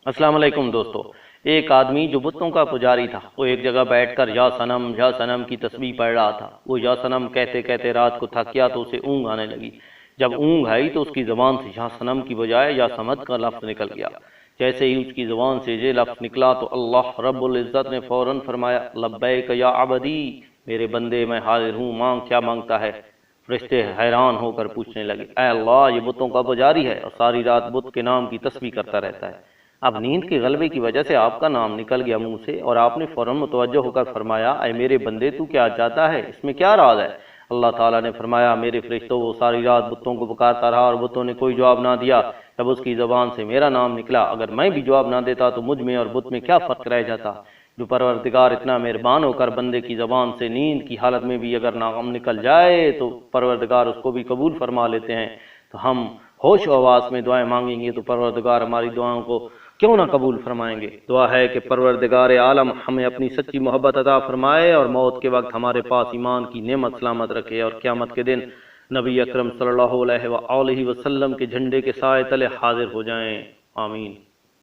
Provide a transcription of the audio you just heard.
السلام علیکم دوستو۔ ایک آدمی جو بتوں کا پجاری تھا وہ ایک جگہ بیٹھ کر یا سنم کی تسبیح پڑھ رہا تھا۔ وہ یا سنم کہتے کہتے رات کو تھک گیا تو اسے اونگ آنے لگی۔ جب اونگ آئی تو اس کی زبان سے یا سنم کی بجائے یا سمد کا لفظ نکل گیا۔ جیسے ہی اس کی زبان سے یہ لفظ نکلا تو اللہ رب العزت نے فوراً فرمایا لبیک یا عبدی، میرے بندے میں حاضر ہوں، مانگ کیا مانگتا ہے؟ فرشتے حیران ہو کر پوچھنے لگے اے اللہ، یہ بتوں کا پجاری ہے اور ساری رات بت کے نام کی تسبیح کرتا رہتا ہے۔ اب نیند کے غلبے کی وجہ سے آپ کا نام نکل گیا منہ سے اور آپ نے فوراً متوجہ ہو کر فرمایا اے میرے بندے، تو کیا چاہتا ہے؟ اس میں کیا راز ہے؟ اللہ تعالیٰ نے فرمایا میرے فرشتوں، وہ ساری رات بتوں کو پکارتا رہا اور بتوں نے کوئی جواب نہ دیا۔ جب اس کی زبان سے میرا نام نکلا، اگر میں بھی جواب نہ دیتا تو مجھ میں اور بت میں کیا فرق رہ جاتا؟ جو پروردگار اتنا مہربان ہو کر بندے کی زبان سے نیند کی حالت میں بھی اگر نام نکل جائے تو پروردگار اس کو بھی قبول فرما لیتے ہیں۔ تو ہم ہوش و آواز میں دعائیں مانگیں گے تو پروردگار ہماری دعاؤں کو کیوں نہ قبول فرمائیں گے۔ دعا ہے کہ پروردگار عالم ہمیں اپنی سچی محبت عطا فرمائے اور موت کے وقت ہمارے پاس ایمان کی نعمت سلامت رکھے اور قیامت کے دن نبی اکرم صلی اللہ علیہ وآلہ وسلم کے جھنڈے کے سائے تلے حاضر ہو جائیں۔ آمین۔